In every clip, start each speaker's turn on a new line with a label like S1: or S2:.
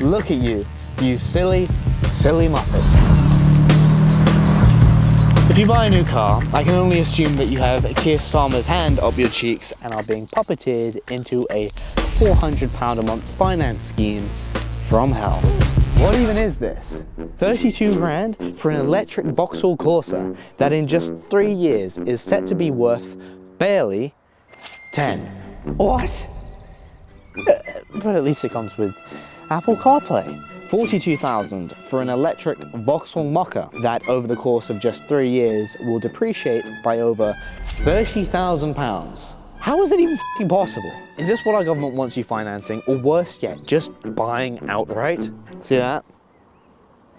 S1: look at you, you silly, silly Muppet. If you buy a new car, I can only assume that you have Keir Starmer's hand up your cheeks and are being puppeted into a £400 a month finance scheme from hell. What even is this? 32 grand for an electric Vauxhall Corsa that in just 3 years is set to be worth barely 10. What? But at least it comes with Apple CarPlay. 42,000 for an electric Vauxhall Mocha that over the course of just 3 years will depreciate by over £30,000. How is it even f***ing possible? Is this what our government wants you financing, or worse yet, just buying outright? See that?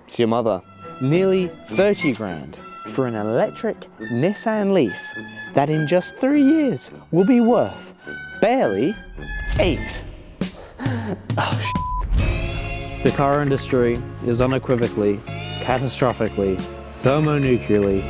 S1: It's your mother. Nearly 30 grand for an electric Nissan Leaf that in just 3 years will be worth barely 8. Oh, shit. The car industry is unequivocally, catastrophically, thermonuclearly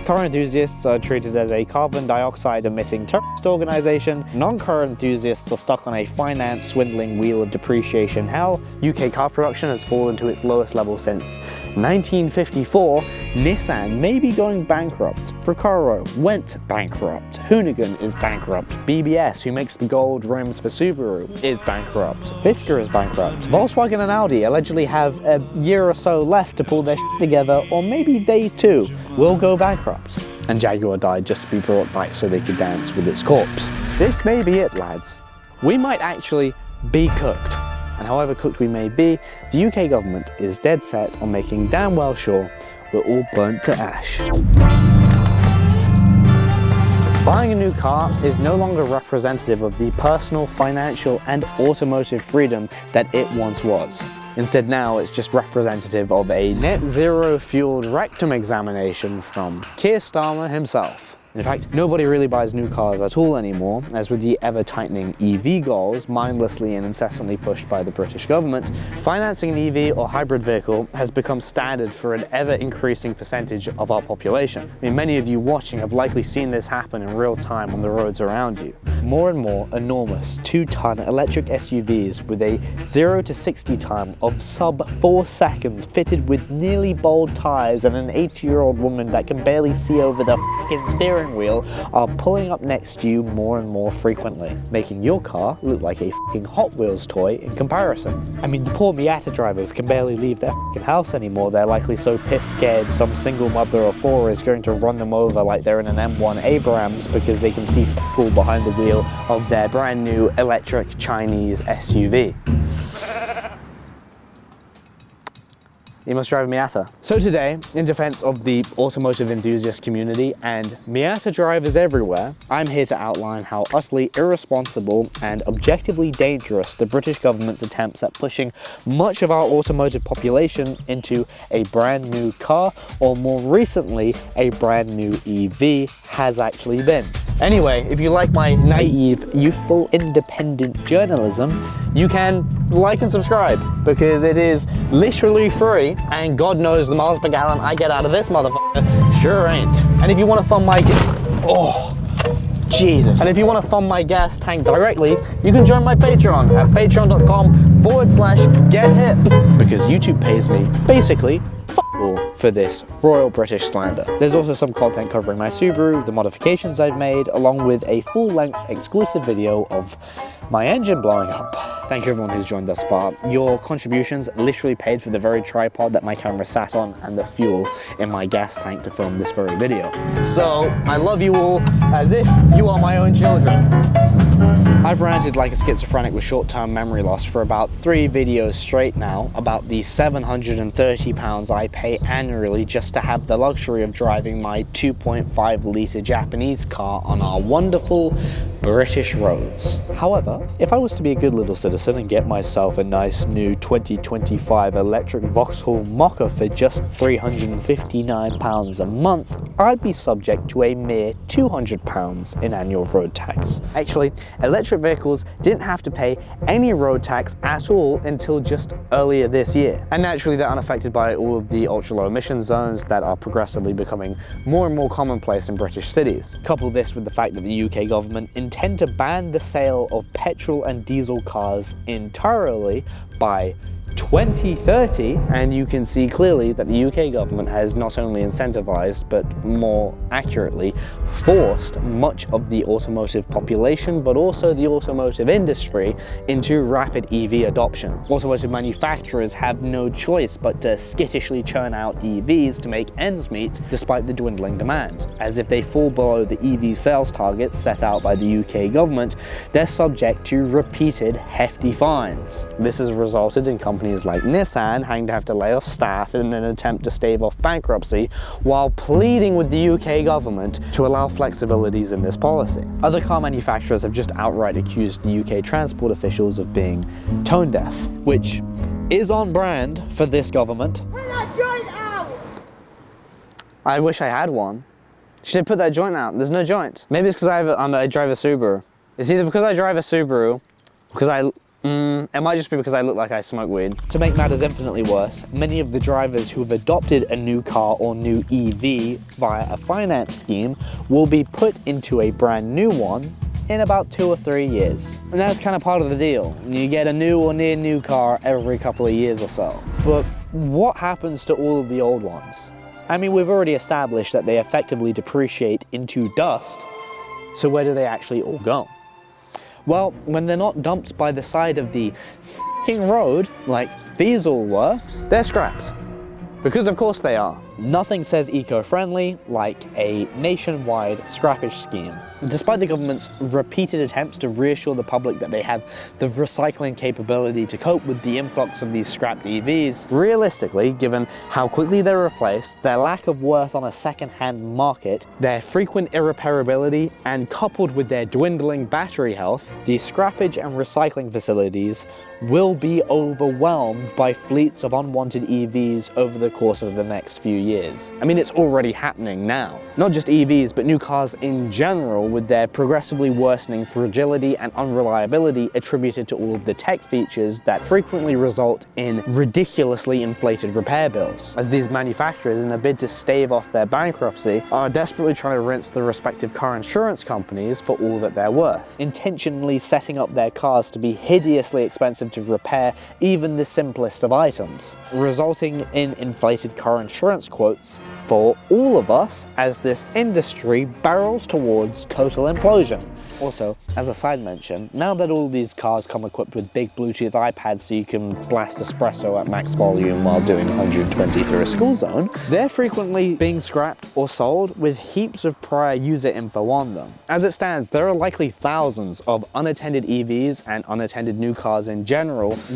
S1: Car enthusiasts are treated as a carbon dioxide emitting terrorist organization. Non-car enthusiasts are stuck on a finance swindling wheel of depreciation hell. UK car production has fallen to its lowest level since 1954. Nissan may be going bankrupt. Recaro went bankrupt. Hoonigan is bankrupt. BBS, who makes the gold rims for Subaru, is bankrupt. Fisker is bankrupt. Volkswagen and Audi allegedly have a year or so left to pull their shit together, or maybe they too will go bankrupt. And Jaguar died just to be brought back so they could dance with its corpse. This may be it, lads. We might actually be cooked. And however cooked we may be, the UK government is dead set on making damn well sure we're all burnt to ash. Buying a new car is no longer representative of the personal, financial, and automotive freedom that it once was. Instead now it's just representative of a net zero fueled rectum examination from Keir Starmer himself. In fact, nobody really buys new cars at all anymore, as with the ever-tightening EV goals mindlessly and incessantly pushed by the British government, financing an EV or hybrid vehicle has become standard for an ever-increasing percentage of our population. I mean, many of you watching have likely seen this happen in real time on the roads around you. More and more enormous 2-ton electric SUVs with a 0 to 60 time of sub 4 seconds, fitted with nearly bald tires and an 80-year-old woman that can barely see over the f***ing steering wheel are pulling up next to you more and more frequently, making your car look like a f***ing Hot Wheels toy in comparison. I mean, the poor Miata drivers can barely leave their f***ing house anymore. They're likely so piss scared some single mother of 4 is going to run them over like they're in an M1 Abrams because they can see f*** behind the wheel of their brand new electric Chinese SUV. You must drive a Miata. So today, in defense of the automotive enthusiast community and Miata drivers everywhere, I'm here to outline how utterly irresponsible and objectively dangerous the British government's attempts at pushing much of our automotive population into a brand new car, or more recently, a brand new EV, has actually been. Anyway, if you like my naive, youthful, independent journalism, you can like and subscribe, because it is literally free, and God knows the miles per gallon I get out of this motherfucker sure ain't. And if you want to fund my Jesus. And if you want to fund my gas tank directly, you can join my Patreon at patreon.com/gethip, because YouTube pays me basically for this royal British slander. There's also some content covering my Subaru, the modifications I've made, along with a full-length exclusive video of my engine blowing up. Thank you everyone who's joined thus far. Your contributions literally paid for the very tripod that my camera sat on and the fuel in my gas tank to film this very video. So, I love you all as if you are my own children. I've ranted like a schizophrenic with short-term memory loss for about 3 videos straight now about the £730 I pay annually just to have the luxury of driving my 2.5 litre Japanese car on our wonderful British roads. However, if I was to be a good little citizen and get myself a nice new 2025 electric Vauxhall Mocha for just £359 a month, I'd be subject to a mere £200 in annual road tax. Actually, electric vehicles didn't have to pay any road tax at all until just earlier this year. And naturally, they're unaffected by all of the ultra-low emission zones that are progressively becoming more and more commonplace in British cities. Couple this with the fact that the UK government intend to ban the sale of petrol and diesel cars entirely by 2030, and you can see clearly that the UK government has not only incentivized, but more accurately forced much of the automotive population, but also the automotive industry into rapid EV adoption. Automotive manufacturers have no choice but to skittishly churn out EVs to make ends meet despite the dwindling demand. As if they fall below the EV sales targets set out by the UK government, they're subject to repeated hefty fines. This has resulted in companies like Nissan having to have to lay off staff in an attempt to stave off bankruptcy, while pleading with the UK government to allow flexibilities in this policy. Other car manufacturers have just outright accused the UK transport officials of being tone deaf, which is on brand for this government.
S2: Put that joint out!
S1: I wish I had one. Should I put that joint out? There's no joint. Maybe it's because I drive a Subaru. It's either because I drive a Subaru, because it might just be because I look like I smoke weed. To make matters infinitely worse, many of the drivers who have adopted a new car or new EV via a finance scheme will be put into a brand new one in about 2 or 3 years. And that's kind of part of the deal. You get a new or near new car every couple of years or so. But what happens to all of the old ones? I mean, we've already established that they effectively depreciate into dust, so where do they actually all go? Well, when they're not dumped by the side of the f***ing road, like these all were, they're scrapped. Because of course they are. Nothing says eco-friendly like a nationwide scrappage scheme. Despite the government's repeated attempts to reassure the public that they have the recycling capability to cope with the influx of these scrapped EVs, realistically, given how quickly they're replaced, their lack of worth on a second-hand market, their frequent irreparability, and coupled with their dwindling battery health, these scrappage and recycling facilities will be overwhelmed by fleets of unwanted EVs over the course of the next few years. I mean, it's already happening now. Not just EVs, but new cars in general, with their progressively worsening fragility and unreliability attributed to all of the tech features that frequently result in ridiculously inflated repair bills. As these manufacturers, in a bid to stave off their bankruptcy, are desperately trying to rinse the respective car insurance companies for all that they're worth, intentionally setting up their cars to be hideously expensive to repair even the simplest of items, resulting in inflated car insurance quotes for all of us as this industry barrels towards total implosion. Also, as a side mention, now that all these cars come equipped with big Bluetooth iPads so you can blast espresso at max volume while doing 120 through a school zone, they're frequently being scrapped or sold with heaps of prior user info on them. As it stands, there are likely thousands of unattended EVs and unattended new cars in general,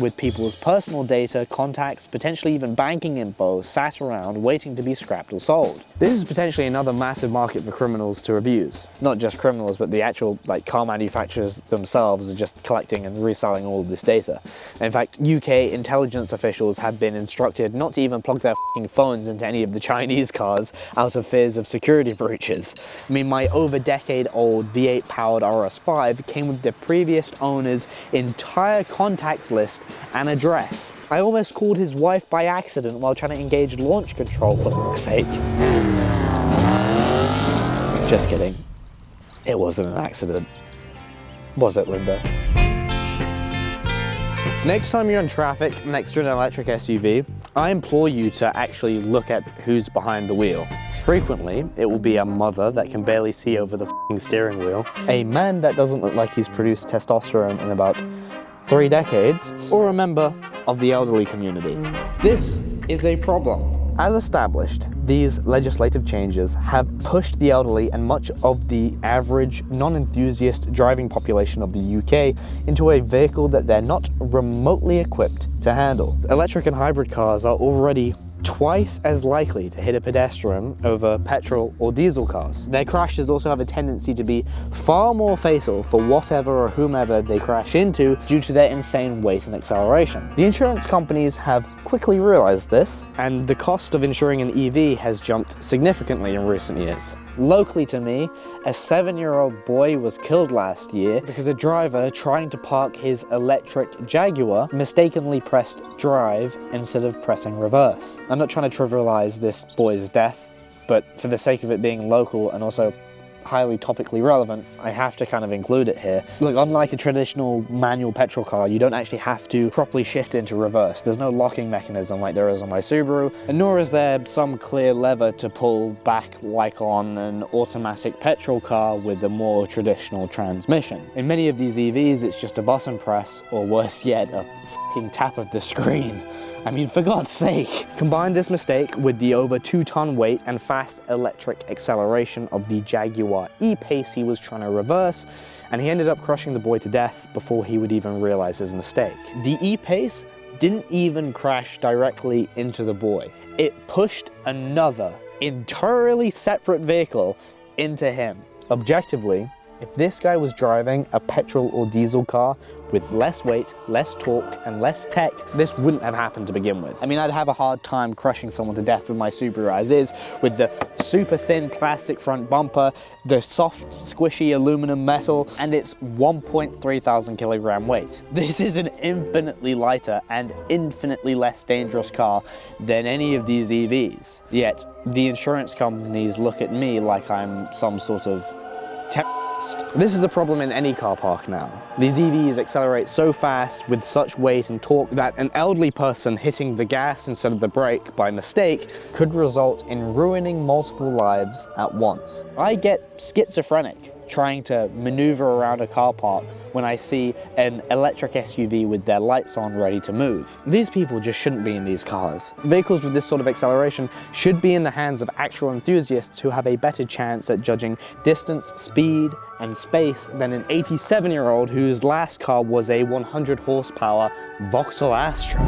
S1: with people's personal data, contacts, potentially even banking info sat around waiting to be scrapped or sold. This is potentially another massive market for criminals to abuse. Not just criminals, but the actual car manufacturers themselves are just collecting and reselling all of this data. In fact, UK intelligence officials have been instructed not to even plug their f***ing phones into any of the Chinese cars out of fears of security breaches. I mean, my over-decade-old V8 powered RS5 came with the previous owner's entire contacts list and address. I almost called his wife by accident while trying to engage launch control, for fuck's sake. Just kidding. It wasn't an accident. Was it, Linda? Next time you're in traffic next to an electric SUV, I implore you to actually look at who's behind the wheel. Frequently, it will be a mother that can barely see over the f***ing steering wheel, a man that doesn't look like he's produced testosterone in about 3 decades, or a member of the elderly community. This is a problem. As established, these legislative changes have pushed the elderly and much of the average non-enthusiast driving population of the UK into a vehicle that they're not remotely equipped to handle. Electric and hybrid cars are already twice as likely to hit a pedestrian over petrol or diesel cars. Their crashes also have a tendency to be far more fatal for whatever or whomever they crash into due to their insane weight and acceleration. The insurance companies have quickly realized this, and the cost of insuring an EV has jumped significantly in recent years. Locally to me, a 7-year-old boy was killed last year because a driver trying to park his electric Jaguar mistakenly pressed drive instead of pressing reverse. I'm not trying to trivialize this boy's death, but for the sake of it being local and also highly topically relevant, I have to kind of include it here. Look, unlike a traditional manual petrol car, you don't actually have to properly shift into reverse. There's no locking mechanism like there is on my Subaru, and nor is there some clear lever to pull back like on an automatic petrol car with a more traditional transmission. In many of these EVs, it's just a button press, or worse yet, a fucking tap of the screen. I mean, for God's sake. Combine this mistake with the over 2-ton weight and fast electric acceleration of the Jaguar I-Pace he was trying to reverse, and he ended up crushing the boy to death before he would even realize his mistake. The I-Pace didn't even crash directly into the boy. It pushed another entirely separate vehicle into him. Objectively, if this guy was driving a petrol or diesel car with less weight, less torque, and less tech, this wouldn't have happened to begin with. I mean, I'd have a hard time crushing someone to death with my Subaru as is, with the super thin plastic front bumper, the soft, squishy aluminum metal, and its 1.3 thousand kilogram weight. This is an infinitely lighter and infinitely less dangerous car than any of these EVs. Yet, the insurance companies look at me like I'm some sort of terrorist. This is a problem in any car park now. These EVs accelerate so fast with such weight and torque that an elderly person hitting the gas instead of the brake by mistake could result in ruining multiple lives at once. I get schizophrenic trying to maneuver around a car park when I see an electric SUV with their lights on ready to move. These people just shouldn't be in these cars. Vehicles with this sort of acceleration should be in the hands of actual enthusiasts who have a better chance at judging distance, speed, and space than an 87-year-old whose last car was a 100 horsepower Vauxhall Astra.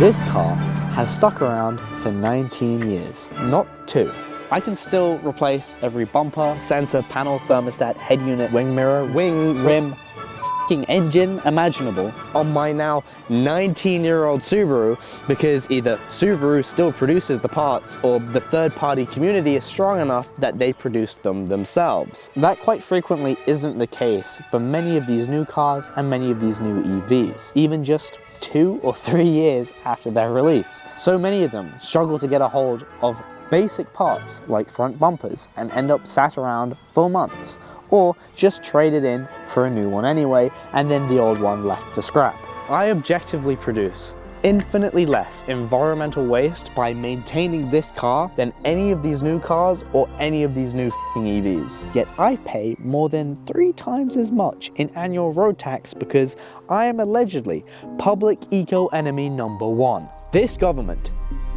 S1: This car has stuck around for 19 years, not 2. I can still replace every bumper, sensor, panel, thermostat, head unit, wing mirror, wing, rim, f***ing engine imaginable on my now 19-year-old Subaru, because either Subaru still produces the parts or the third-party community is strong enough that they produce them themselves. That quite frequently isn't the case for many of these new cars and many of these new EVs, even just 2 or 3 years after their release. So many of them struggle to get a hold of basic parts like front bumpers and end up sat around for months, or just traded in for a new one anyway, and then the old one left for scrap. I objectively produce infinitely less environmental waste by maintaining this car than any of these new cars or any of these new EVs. Yet I pay more than 3 times as much in annual road tax because I am allegedly public eco-enemy number 1. This government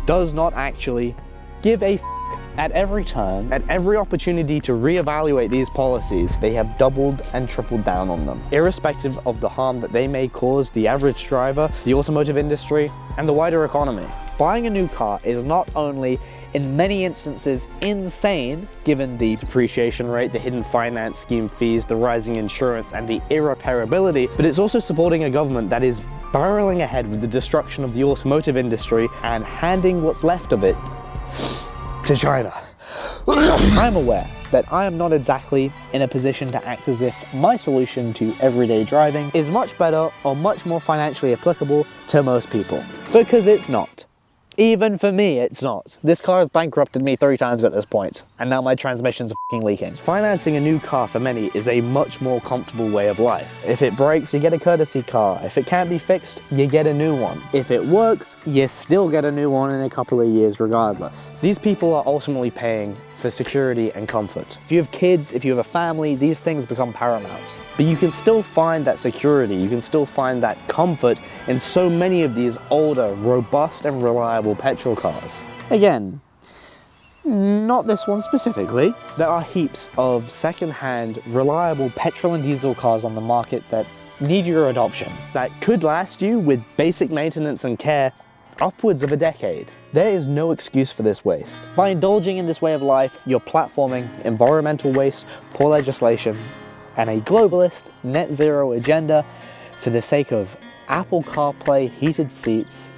S1: does not actually give a at every turn. At every opportunity to reevaluate these policies, they have doubled and tripled down on them, irrespective of the harm that they may cause the average driver, the automotive industry, and the wider economy. Buying a new car is not only, in many instances, insane, given the depreciation rate, the hidden finance scheme fees, the rising insurance, and the irreparability, but it's also supporting a government that is barreling ahead with the destruction of the automotive industry and handing what's left of it to China. I'm aware that I am not exactly in a position to act as if my solution to everyday driving is much better or much more financially applicable to most people, because it's not. Even for me, it's not. This car has bankrupted me 3 times at this point, and now my transmission's f***ing leaking. Financing a new car for many is a much more comfortable way of life. If it breaks, you get a courtesy car. If it can't be fixed, you get a new one. If it works, you still get a new one in a couple of years regardless. These people are ultimately paying for security and comfort. If you have kids, if you have a family, these things become paramount. But you can still find that security, you can still find that comfort in so many of these older, robust and reliable petrol cars. Again, not this one specifically. There are heaps of second-hand, reliable petrol and diesel cars on the market that need your adoption, that could last you with basic maintenance and care upwards of a decade. There is no excuse for this waste. By indulging in this way of life, you're platforming environmental waste, poor legislation, and a globalist net zero agenda for the sake of Apple CarPlay, heated seats,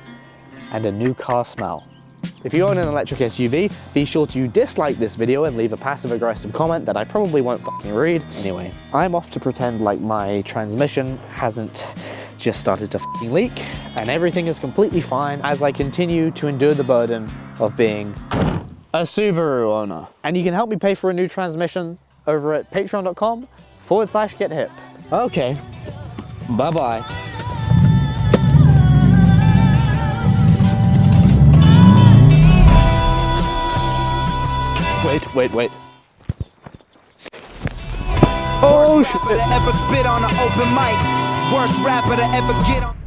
S1: and a new car smell. If you own an electric SUV, be sure to dislike this video and leave a passive-aggressive comment that I probably won't fucking read. Anyway, I'm off to pretend like my transmission hasn't just started to fucking leak, and everything is completely fine as I continue to endure the burden of being a Subaru owner. And you can help me pay for a new transmission over at patreon.com/gethip. Okay, bye-bye. Wait. Oh shit.
S2: Ever spit on an open mic. Worst rapper to ever get on.